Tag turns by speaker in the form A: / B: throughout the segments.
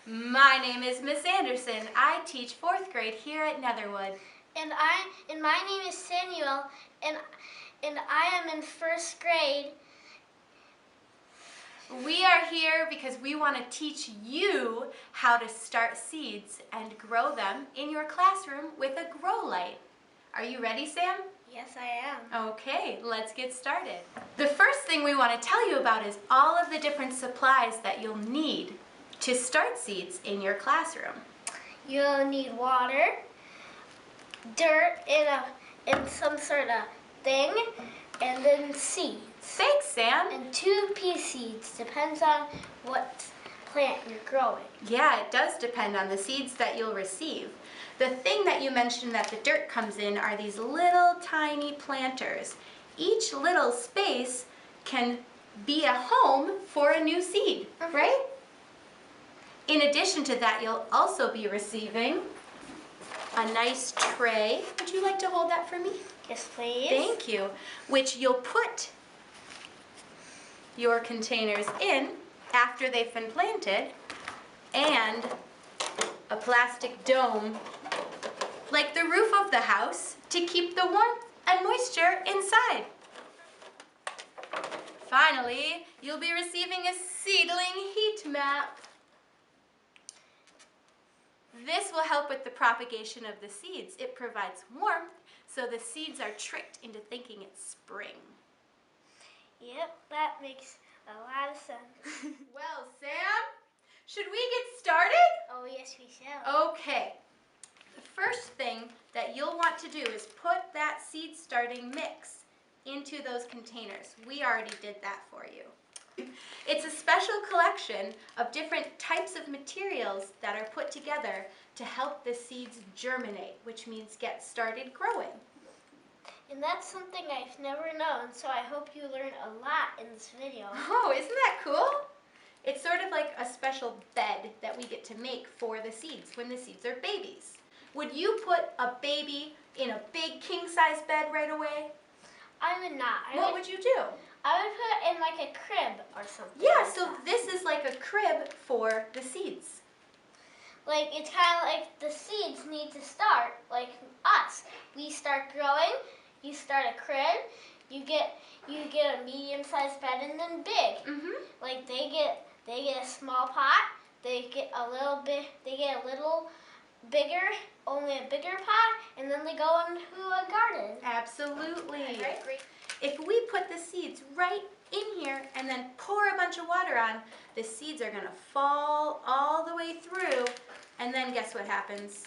A: My name is Miss Anderson. I teach 4th grade here at Netherwood.
B: And my name is Samuel, and I am in 1st grade.
A: We are here because we want to teach you how to start seeds and grow them in your classroom with a grow light. Are you ready, Sam?
B: Yes, I am.
A: Okay, let's get started. The first thing we want to tell you about is all of the different supplies that you'll need to start seeds in your classroom.
B: You'll need water, dirt in some sort of thing, and then seeds.
A: Thanks, Sam.
B: And 2 pea seeds, depends on what plant you're growing.
A: Yeah, it does depend on the seeds that you'll receive. The thing that you mentioned that the dirt comes in are these little tiny planters. Each little space can be a home for a new seed, right? In addition to that, you'll also be receiving a nice tray. Would you like to hold that for me?
B: Yes, please.
A: Thank you. Which you'll put your containers in after they've been planted, and a plastic dome like the roof of the house to keep the warmth and moisture inside. Finally, you'll be receiving a seedling heat map. This will help with the propagation of the seeds. It provides warmth, so the seeds are tricked into thinking it's spring.
B: Yep, that makes a lot of sense.
A: Well, Sam, should we get started?
B: Oh, yes, we shall.
A: Okay. The first thing that you'll want to do is put that seed starting mix into those containers. We already did that for you. It's a special collection of different types of materials that are put together to help the seeds germinate, which means get started growing.
B: And that's something I've never known, so I hope you learn a lot in this video.
A: Oh, isn't that cool? It's sort of like a special bed that we get to make for the seeds when the seeds are babies. Would you put a baby in a big king-size bed right away?
B: I would not.
A: What would you do?
B: I would put it in like a crib or something.
A: Yeah,
B: like
A: so
B: that.
A: this is like a crib for the seeds.
B: Like, it's kind of like the seeds need to start, like us. We start growing, you start a crib, you get a medium-sized bed and then big.
A: Mm-hmm.
B: Like they get a small pot, they get a little bigger, only a bigger pot, and then they go into a garden.
A: Absolutely.
B: Right, great.
A: If we put the seeds right in here and then pour a bunch of water on, the seeds are going to fall all the way through, and then guess what happens?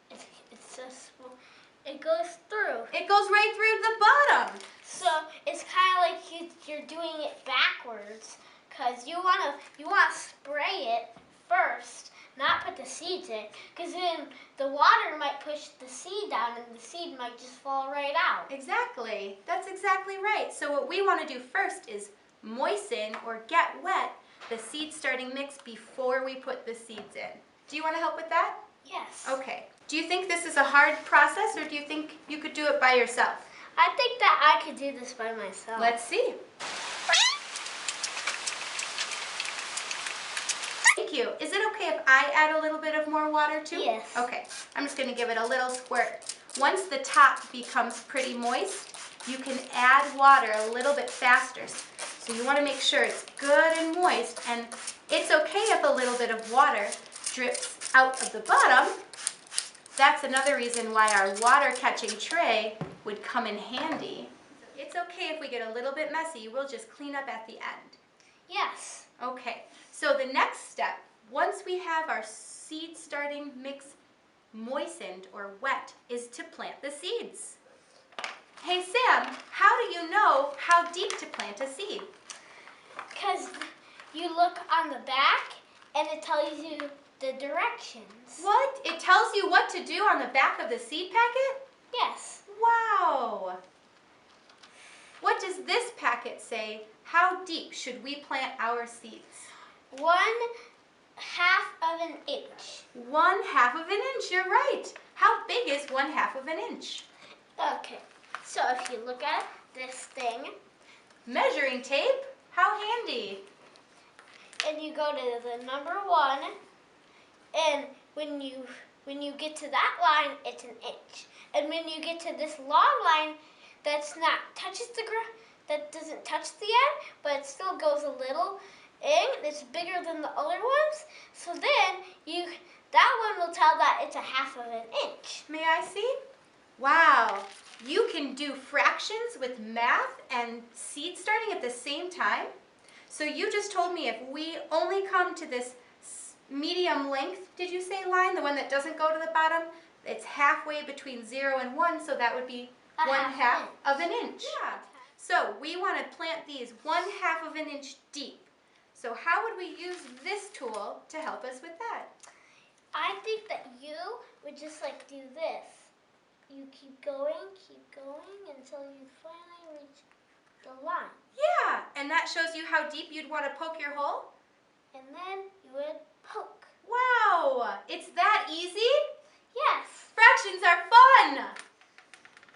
B: It goes through.
A: It goes right through the bottom.
B: So it's kind of like you're doing it backwards, because you want to spray it first, not put the seeds in, because then the water might push the seed down and the seed might just fall right out.
A: Exactly. That's exactly right. So what we want to do first is moisten or get wet the seed starting mix before we put the seeds in. Do you want to help with that?
B: Yes.
A: Okay. Do you think this is a hard process, or do you think you could do it by yourself?
B: I think that I could do this by myself.
A: Let's see. Thank you. Is it okay if I add a little bit of more water too?
B: Yes.
A: Okay. I'm just going to give it a little squirt. Once the top becomes pretty moist, you can add water a little bit faster. So you want to make sure it's good and moist, and it's okay if a little bit of water drips out of the bottom. That's another reason why our water catching tray would come in handy. It's okay if we get a little bit messy. We'll just clean up at the end.
B: Yes.
A: Okay, so the next step, once we have our seed starting mix moistened or wet, is to plant the seeds. Hey Sam, how do you know how deep to plant a seed?
B: Because you look on the back and it tells you the directions.
A: What? It tells you what to do on the back of the seed packet?
B: Yes.
A: Wow! What does this packet say? How deep should we plant our seeds?
B: 1/2 of an inch.
A: 1/2 of an inch, you're right. How big is 1/2 of an inch?
B: Okay, so if you look at this thing.
A: Measuring tape? How handy.
B: And you go to the number 1 And when you get to that line, it's an inch. And when you get to this long line that's not touches the ground, that doesn't touch the end, but it still goes a little in, it's bigger than the other ones. So then that one will tell that it's a half of an inch.
A: May I see? Wow, you can do fractions with math and seed starting at the same time? So you just told me if we only come to this medium length, did you say line, the one that doesn't go to the bottom, it's halfway between 0 and 1, so that would be one half of an inch. Yeah. So we want to plant these 1/2 of an inch deep. So how would we use this tool to help us with that?
B: I think that you would just like do this. You keep going until you finally reach the line.
A: Yeah, and that shows you how deep you'd want to poke your hole?
B: And then you would poke.
A: Wow, it's that easy?
B: Yes.
A: Fractions are fun!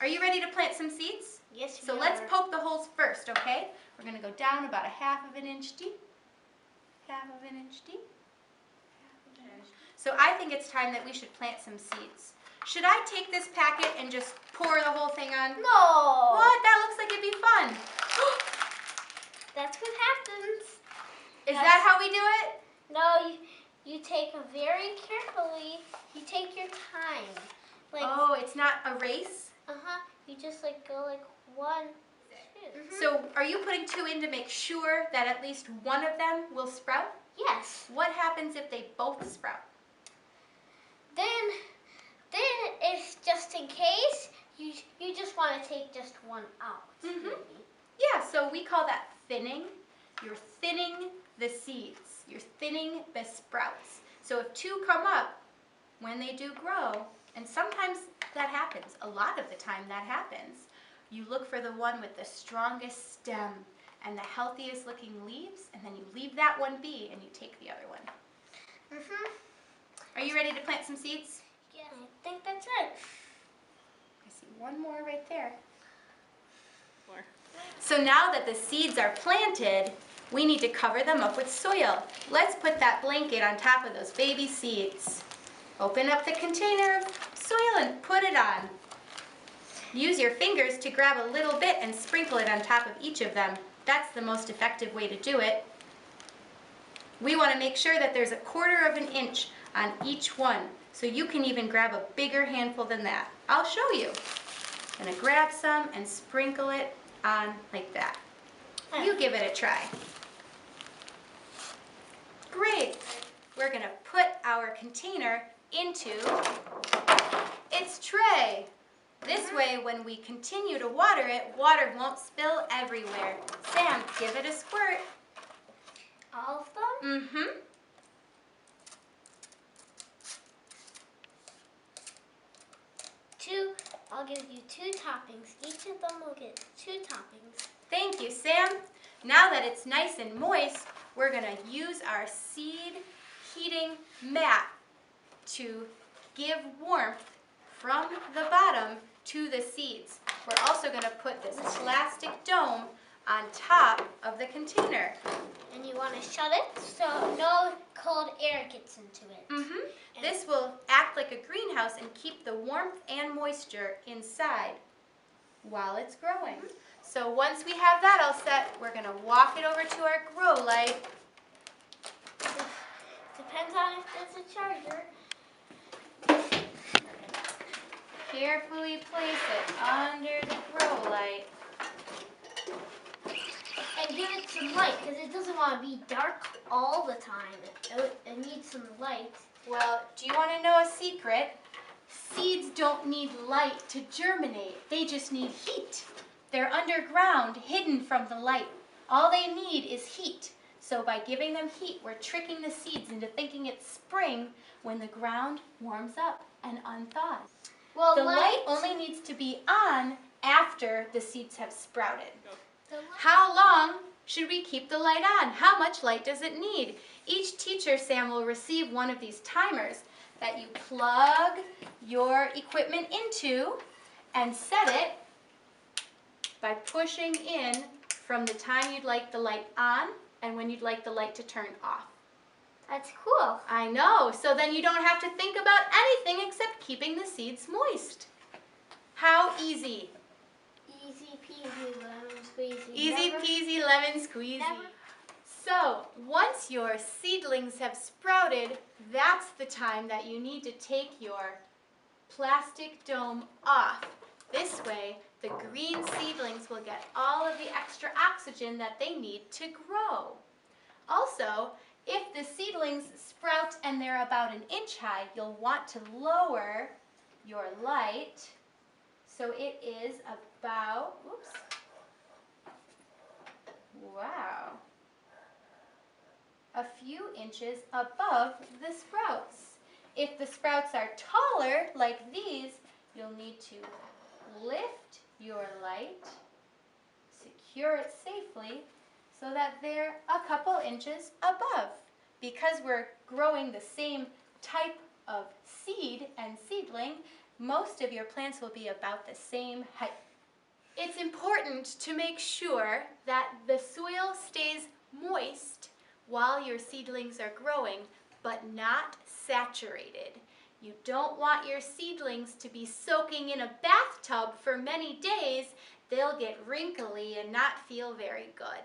A: Are you ready to plant some seeds?
B: Yes, we
A: So
B: are.
A: let's poke the holes first, okay? We're going to go down about 1/2 of an inch deep. 1/2 of an inch deep. 1/2 of an inch. So I think it's time that we should plant some seeds. Should I take this packet and just pour the whole thing on?
B: No.
A: What? That looks like it'd be fun.
B: That's what happens.
A: Is that how we do it?
B: No, you take it very carefully. You take your time. Like,
A: oh, it's not a race?
B: You just like go like 1, 2.
A: So are you putting 2 in to make sure that at least one of them will sprout?
B: Yes.
A: What happens if they both sprout?
B: Then it's just in case you just want to take just one out.
A: Yeah, so we call that thinning. You're thinning the seeds. You're thinning the sprouts. So if 2 come up, when they do grow, and sometimes that happens, a lot of the time that happens, you look for the one with the strongest stem and the healthiest looking leaves, and then you leave that one be and you take the other one. Are you ready to plant some seeds?
B: Yeah, I think that's right.
A: I see one more right there. So now that the seeds are planted, we need to cover them up with soil. Let's put that blanket on top of those baby seeds. Open up the container of soil and put it on. Use your fingers to grab a little bit and sprinkle it on top of each of them. That's the most effective way to do it. We want to make sure that there's 1/4 of an inch on each one, so you can even grab a bigger handful than that. I'll show you. I'm going to grab some and sprinkle it on like that. You give it a try. Great. We're going to put our container into its tray. This way, when we continue to water it, water won't spill everywhere. Sam, give it a squirt.
B: All of them? I'll give you 2 toppings. Each of them will get 2 toppings.
A: Thank you, Sam. Now that it's nice and moist, we're going to use our seed heating mat to give warmth from the bottom to the seeds. We're also going to put this plastic dome on top of the container.
B: And you want to shut it so no cold air gets into it.
A: This will act like a greenhouse and keep the warmth and moisture inside while it's growing. So once we have that all set, we're going to walk it over to our grow light.
B: Depends on if there's a charger.
A: Carefully place it under the grow light.
B: And give it some light, because it doesn't want to be dark all the time. It needs some light.
A: Well, do you want to know a secret? Seeds don't need light to germinate. They just need heat. They're underground, hidden from the light. All they need is heat. So by giving them heat, we're tricking the seeds into thinking it's spring when the ground warms up and unthaws.
B: Well,
A: the light only needs to be on after the seeds have sprouted. How long should we keep the light on? How much light does it need? Each teacher, Sam, will receive one of these timers that you plug your equipment into and set it by pushing in from the time you'd like the light on and when you'd like the light to turn off.
B: That's cool.
A: I know. So then you don't have to think about anything except keeping the seeds moist. How easy?
B: Easy peasy lemon squeezy.
A: Easy peasy lemon squeezy.
B: Never.
A: So once your seedlings have sprouted, that's the time that you need to take your plastic dome off. This way, the green seedlings will get all of the extra oxygen that they need to grow. Also, if the seedlings sprout and they're about an inch high, you'll want to lower your light so it is about, whoops, wow, a few inches above the sprouts. If the sprouts are taller, like these, you'll need to lift your light, secure it safely, so that they're a couple inches above. Because we're growing the same type of seed and seedling, most of your plants will be about the same height. It's important to make sure that the soil stays moist while your seedlings are growing, but not saturated. You don't want your seedlings to be soaking in a bathtub for many days. They'll get wrinkly and not feel very good.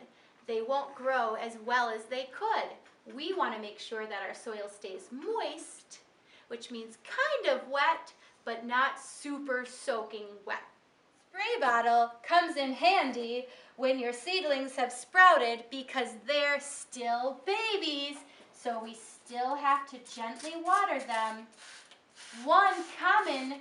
A: They won't grow as well as they could. We want to make sure that our soil stays moist, which means kind of wet, but not super soaking wet. Spray bottle comes in handy when your seedlings have sprouted because they're still babies, so we still have to gently water them. One common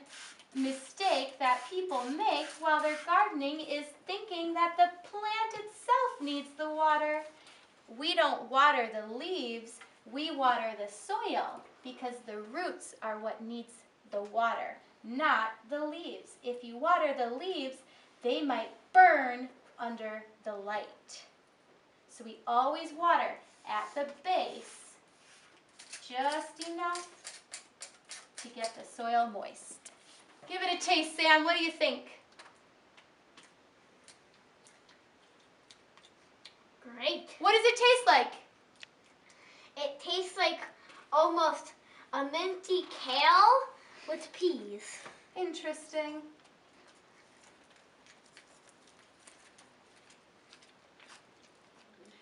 A: mistake that people make while they're gardening is thinking that the plant itself needs the water. We don't water the leaves, we water the soil because the roots are what needs the water, not the leaves. If you water the leaves, they might burn under the light. So we always water at the base, just enough to get the soil moist. Give it a taste, Sam. What do you think?
B: Great.
A: What does it taste like?
B: It tastes like almost a minty kale with peas.
A: Interesting.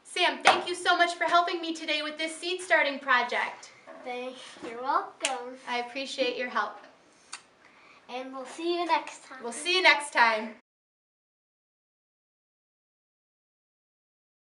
A: Sam, thank you so much for helping me today with this seed starting project.
B: You're welcome.
A: I appreciate your help.
B: And we'll see you next time.
A: We'll see you next time.